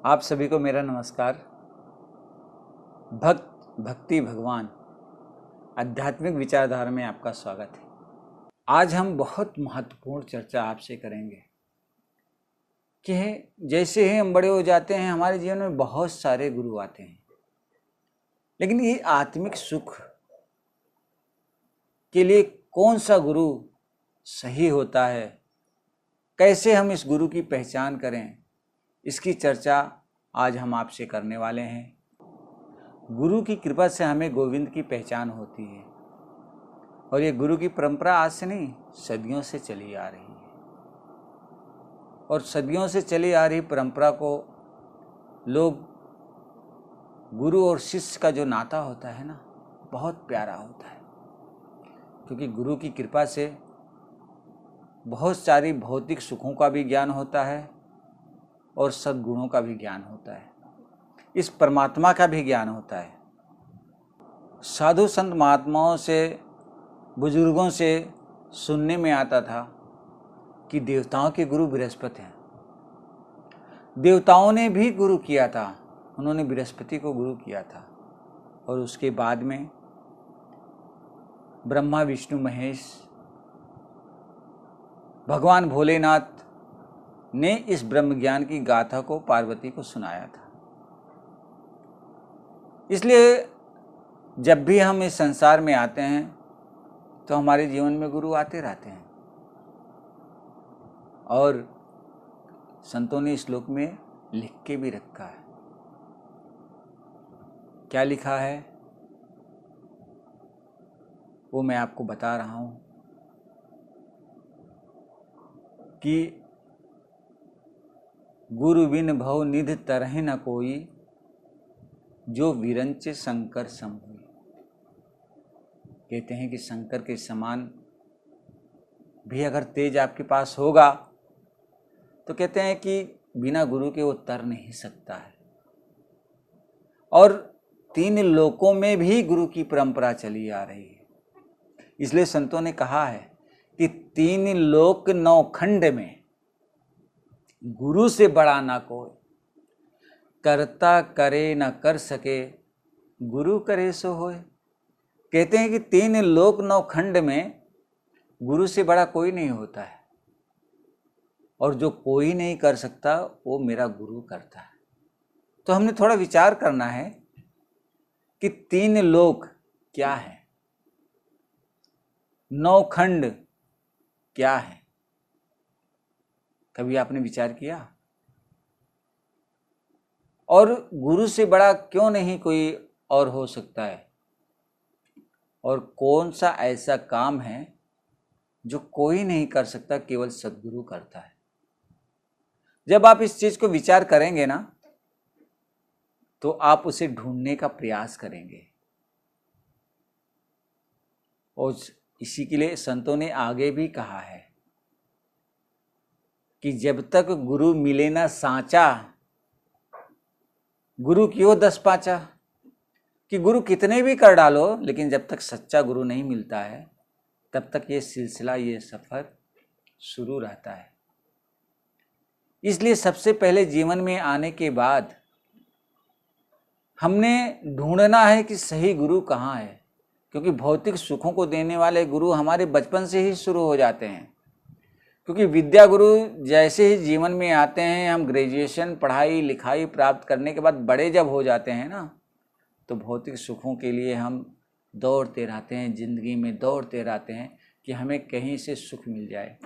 आप सभी को मेरा नमस्कार। भक्ति भगवान आध्यात्मिक विचारधारा में आपका स्वागत है। आज हम बहुत महत्वपूर्ण चर्चा आपसे करेंगे कि जैसे ही हम बड़े हो जाते हैं हमारे जीवन में बहुत सारे गुरु आते हैं, लेकिन ये आत्मिक सुख के लिए कौन सा गुरु सही होता है, कैसे हम इस गुरु की पहचान करें, इसकी चर्चा आज हम आपसे करने वाले हैं। गुरु की कृपा से हमें गोविंद की पहचान होती है और ये गुरु की परंपरा आज से नहीं, सदियों से चली आ रही है। और सदियों से चली आ रही परंपरा को लोग, गुरु और शिष्य का जो नाता होता है ना, बहुत प्यारा होता है, क्योंकि गुरु की कृपा से बहुत सारी भौतिक सुखों का भी ज्ञान होता है और सद्गुणों का भी ज्ञान होता है, इस परमात्मा का भी ज्ञान होता है। साधु संत महात्माओं से, बुजुर्गों से सुनने में आता था कि देवताओं के गुरु बृहस्पति हैं। देवताओं ने भी गुरु किया था, उन्होंने बृहस्पति को गुरु किया था। और उसके बाद में ब्रह्मा विष्णु महेश, भगवान भोलेनाथ ने इस ब्रह्म ज्ञान की गाथा को पार्वती को सुनाया था। इसलिए जब भी हम इस संसार में आते हैं तो हमारे जीवन में गुरु आते रहते हैं। और संतों ने इस श्लोक में लिख के भी रखा है। क्या लिखा है वो मैं आपको बता रहा हूं कि गुरु बिन भव निधि तरहि न कोई, जो विरंच शंकर सम हुई। कहते हैं कि शंकर के समान भी अगर तेज आपके पास होगा तो कहते हैं कि बिना गुरु के वो तर नहीं सकता है। और 3 लोकों में भी गुरु की परंपरा चली आ रही है। इसलिए संतों ने कहा है कि 3 लोक 9 खंड में गुरु से बड़ा ना कोई, करता करे न कर सके, गुरु करे सो होए। कहते हैं कि 3 लोक 9 खंड में गुरु से बड़ा कोई नहीं होता है, और जो कोई नहीं कर सकता वो मेरा गुरु करता है। तो हमने थोड़ा विचार करना है कि 3 लोक क्या है, 9 खंड क्या है। कभी आपने विचार किया? और गुरु से बड़ा क्यों नहीं कोई और हो सकता है? और कौन सा ऐसा काम है जो कोई नहीं कर सकता, केवल सद्गुरु करता है? जब आप इस चीज को विचार करेंगे ना, तो आप उसे ढूंढने का प्रयास करेंगे। और इसी के लिए संतों ने आगे भी कहा है कि जब तक गुरु मिले ना सांचा, गुरु क्यों 10 पाचा। कि गुरु कितने भी कर डालो, लेकिन जब तक सच्चा गुरु नहीं मिलता है तब तक ये सिलसिला, ये सफर शुरू रहता है। इसलिए सबसे पहले जीवन में आने के बाद हमने ढूंढना है कि सही गुरु कहाँ है, क्योंकि भौतिक सुखों को देने वाले गुरु हमारे बचपन से ही शुरू हो जाते हैं। क्योंकि विद्या गुरु जैसे ही जीवन में आते हैं, हम ग्रेजुएशन पढ़ाई लिखाई प्राप्त करने के बाद बड़े जब हो जाते हैं ना, तो भौतिक सुखों के लिए हम दौड़ते रहते हैं, जिंदगी में दौड़ते रहते हैं कि हमें कहीं से सुख मिल जाए,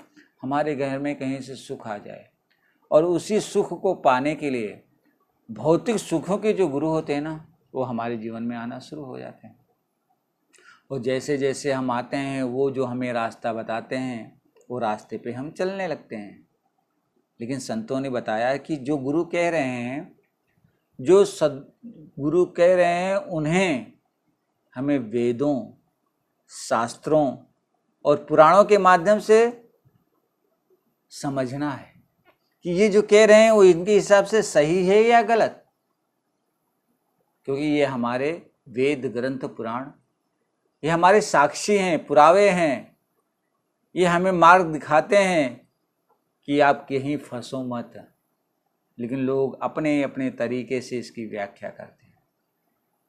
हमारे घर में कहीं से सुख आ जाए। और उसी सुख को पाने के लिए भौतिक सुखों के जो गुरु होते हैं ना, वो हमारे जीवन में आना शुरू हो जाते हैं। और जैसे जैसे हम आते हैं, वो जो हमें रास्ता बताते हैं, वो रास्ते पे हम चलने लगते हैं। लेकिन संतों ने बताया कि जो गुरु कह रहे हैं, जो सद्गुरु कह रहे हैं, उन्हें हमें वेदों, शास्त्रों और पुराणों के माध्यम से समझना है कि ये जो कह रहे हैं वो इनके हिसाब से सही है या गलत। क्योंकि ये हमारे वेद ग्रंथ पुराण, ये हमारे साक्षी हैं, पुरावे हैं, ये हमें मार्ग दिखाते हैं कि आप कहीं फंसो मत। लेकिन लोग अपने अपने तरीके से इसकी व्याख्या करते हैं।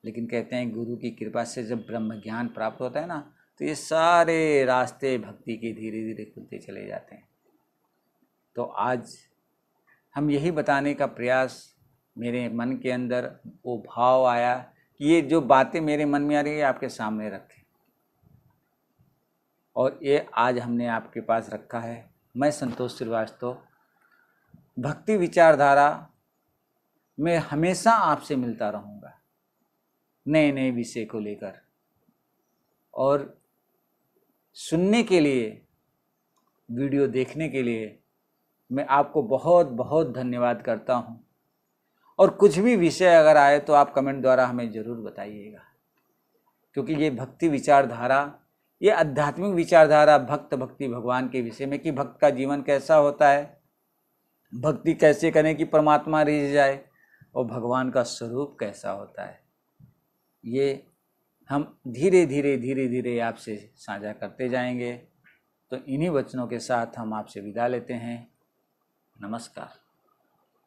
लेकिन कहते हैं गुरु की कृपा से जब ब्रह्म ज्ञान प्राप्त होता है ना, तो ये सारे रास्ते भक्ति के धीरे धीरे खुलते चले जाते हैं। तो आज हम यही बताने का प्रयास, मेरे मन के अंदर वो भाव आया कि ये जो बातें मेरे मन में आ रही है आपके सामने रखें, और ये आज हमने आपके पास रखा है। मैं संतोष श्रीवास्तव भक्ति विचारधारा में हमेशा आपसे मिलता रहूँगा नए नए विषय को लेकर, और सुनने के लिए, वीडियो देखने के लिए मैं आपको बहुत बहुत धन्यवाद करता हूँ। और कुछ भी विषय अगर आए तो आप कमेंट द्वारा हमें ज़रूर बताइएगा, क्योंकि ये भक्ति विचारधारा, ये आध्यात्मिक विचारधारा भक्त भक्ति भगवान के विषय में, कि भक्त का जीवन कैसा होता है, भक्ति कैसे करें कि परमात्मा रिझ जाए, और भगवान का स्वरूप कैसा होता है, ये हम धीरे धीरे धीरे धीरे आपसे साझा करते जाएंगे। तो इन्हीं वचनों के साथ हम आपसे विदा लेते हैं। नमस्कार।